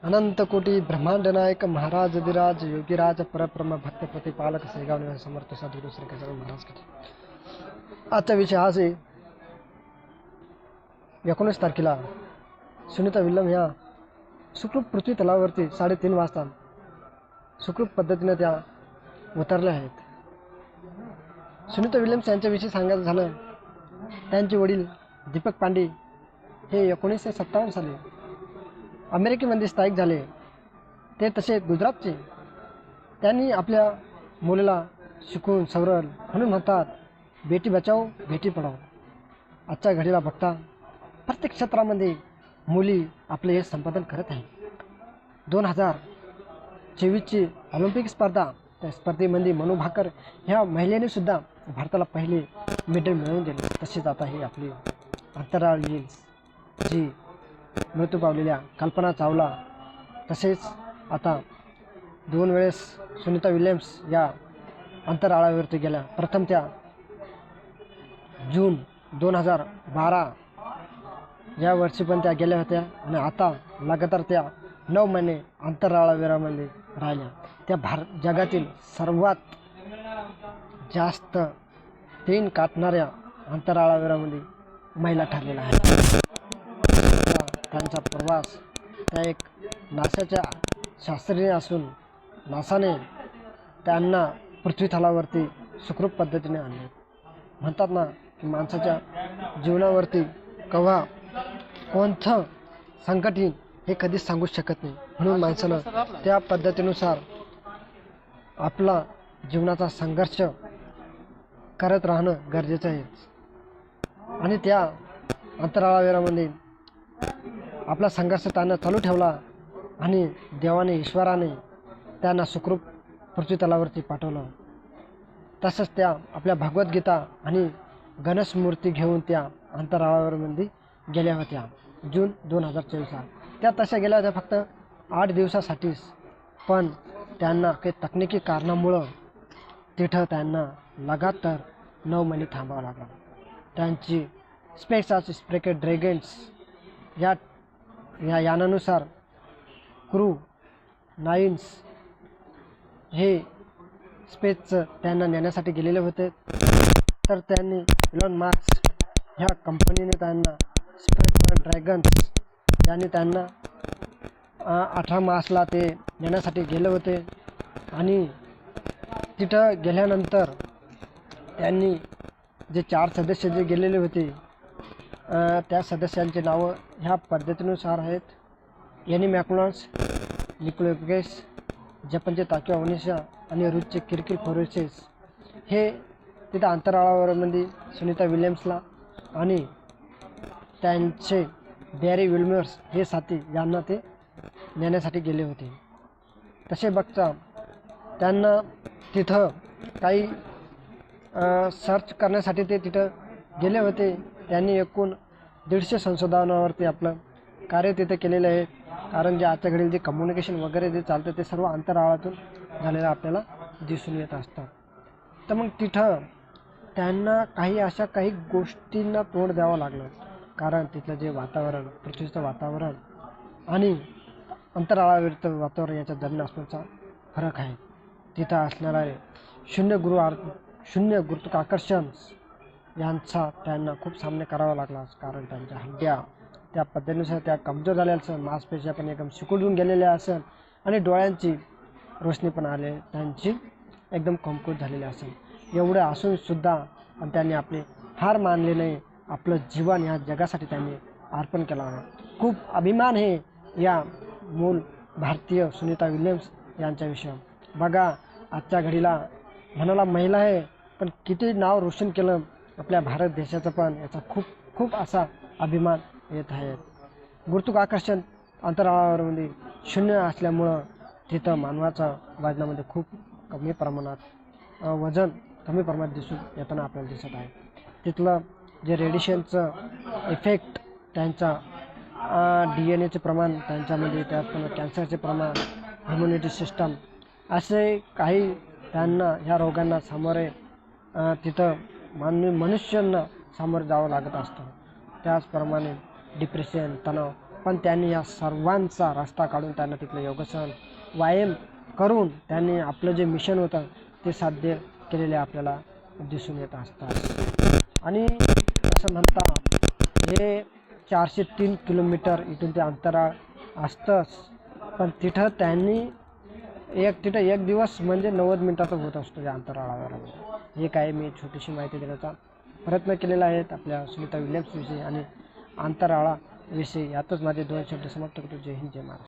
अनंत कोटी ब्रह्मांड नायक महाराज योगीराज परब्रह्म भक्त प्रतिपालक सेगाव निवासी समर्थ सद्गुरू श्री गजानन महाराज की। आजचा विषय हाच आहे, 19 तारखेला सुनीता विल्यम ह्या सुखरूप पृथ्वी तलावरती 3:30 वाजता सुखरूप पद्धतीने त्या उतरल्या आहेत। सुनीता विल्यम्स यांच्याविषयी सांगायचं झालं, त्यांचे वडील दीपक पांडे हे 1957 साली अमेरिकेमध्ये स्थायिक झाले। ते तसे गुजरातचे। त्यांनी आपल्या मुलीला शिकून सवरल म्हणून म्हणतात, बेटी बचाओ बेटी पढाओ। आजच्या घडीला बघता प्रत्येक क्षेत्रामध्ये मुली आपले हे संपादन करत आहे। 2024ची ऑलिम्पिक स्पर्धा, त्या स्पर्धेमध्ये मनू भाकर ह्या महिलेने सुद्धा भारताला पहिले मेडल मिळवून दिले। तसेच आता ही आपली अंतराळवीर जी मृत्यू पावलेल्या कल्पना चावला, तसेच आता 2 वेळेस सुनीता विल्यम्स या अंतराळावरती गेल्या। प्रथम त्या जून 2012 या वर्षी पण त्या गेल्या होत्या आणि आता लगातार त्या 9 महिने अंतराळावीरामध्ये राहिल्या। त्या जगातील सर्वात जास्त 3 काटणाऱ्या अंतराळावीरामध्ये महिला ठरलेल्या आहेत। त्यांचा प्रवास त्या एक नासाच्या शास्त्रज्ञ असून नासाने त्यांना पृथ्वी तलावरती सुखरूप पद्धतीने आणले। म्हणतात ना की माणसाच्या जीवनावरती केव्हा कोणतं संकट येईल हे कधीच सांगू शकत नाही, म्हणून माणसानं त्या पद्धतीनुसार आपला जीवनाचा संघर्ष करत राहणं गरजेचं आहे। आणि त्या अंतराळावीरामध्ये आपला संघर्ष त्यांना चालू ठेवला आणि देवाने ईश्वराने त्यांना सुखरूप पृथ्वी तलावरती पाठवलं। तसंच त्या आपल्या भगवद्गीता आणि गणेश मूर्ती घेऊन त्या अंतराळावरमध्ये गेल्या होत्या जून 2024ला। त्या तशा गेल्या होत्या फक्त 8 दिवसासाठीच, पण त्यांना काही तकनिकी कारणामुळं तिथं त्यांना लगातार 9 महिने थांबावं लागलं। त्यांची स्पेस ड्रॅगन्स या यानानुसार क्रू 9 हे स्पेसचं त्यांना नेण्यासाठी गेलेले होते। तर त्यांनी इलॉन मास्क ह्या कंपनीने त्यांना स्पेस ड्रॅगन्स यांनी त्यांना 18 मार्चला ते नेण्यासाठी गेले होते। आणि तिथं गेल्यानंतर त्यांनी जे 4 सदस्य जे गेलेले होते त्या सदस्यांचे नावं ह्या पद्धतीनुसार आहेत: एनी मॅक्लॉन्स, निकोलस, जपानचे ताकियो ओनिशा आणि रूसचे किर्किल फोरेसेस हे तिथं अंतराळावरमध्ये सुनीता विल्यम्सला आणि त्यांचे बॅरी विल्मर्स हे साथी यांना ते नेण्यासाठी गेले होते। तसे बघता त्यांना तिथं काही सर्च करण्यासाठी ते तिथं गेले होते। त्यांनी एकूण 150 संशोधनावरती आपलं कार्य तिथे केलेलं आहे, कारण जे आजच्या घडीला जे कम्युनिकेशन वगैरे जे चालतं ते सर्व अंतराळातून झालेलं आपल्याला दिसून येत असतं। तर मग तिथं त्यांना काही गोष्टींना तोंड द्यावं लागलं, कारण तिथलं जे वातावरण, पृथ्वीचं वातावरण आणि अंतराळावरचं वातावरण याच्या दरम्यान असण्याचा फरक आहे। तिथं असणारे शून्य गुरुत्वाकर्षण यांचा त्यांना खूप सामना करावा लागला, कारण त्यांच्या हड्ड्या त्या पद्धतीनुसार त्या कमजोर झालेल्या असेल, मांसपेशिया पण एकदम सिकुडून गेलेल्या असेल आणि डोळ्यांची रोशनी पण त्यांची एकदम कमकुवत झालेली असेल। एवढे असून सुद्धा पण त्यांनी आपले हार मानले नाही, आपलं जीवन ह्या जगासाठी त्यांनी अर्पण केलं आहे। खूप अभिमान आहे या मूल भारतीय सुनीता विल्यम्स यांच्याविषयी। बघा, आजच्या घडीला म्हणाला महिला आहे, पण किती नाव रोशन केलं आपल्या भारत देशाचं, पण याचा खूप असा अभिमान येत आहे। गुरुत्वाकर्षण अंतराळावरमध्ये 0 असल्यामुळं तिथं मानवाचा वजनामध्ये खूप कमी प्रमाणात वजन कमी प्रमाणात दिसून येताना आपल्याला दिसत आहे। तिथलं जे रेडिएशनचं इफेक्ट, त्यांचा DNA प्रमाण त्यांच्यामध्ये, त्यात कॅन्सरचे प्रमाण, इम्युनिटी सिस्टम असे काही त्यांना ह्या रोगांना सामोरे तिथं मनुष्यांना सामोरे जावं लागत असतं। त्याचप्रमाणे डिप्रेशन, तणाव पण त्यांनी या सर्वांचा रस्ता काढून त्यांना तिथलं योगासन व्यायाम करून त्यांनी आपलं जे मिशन होतं ते साध्य केलेले आपल्याला दिसून येत असतात. आणि असं म्हणता हे 403 किलोमीटर इथून ते अंतराळ असतंच, पण तिथं त्यांनी एक दिवस म्हणजे 90 मिनिटाचा होत असतो या अंतराळावर. हे काय मी छोटीशी माहिती देण्याचा प्रयत्न केलेला आहे आपल्या सुनीता विल्यम्स विषयी आणि अंतराळाविषयी. यातच माझे 2 शब्द समाप्त करतो. जय हिंद, जय महाराष्ट्र.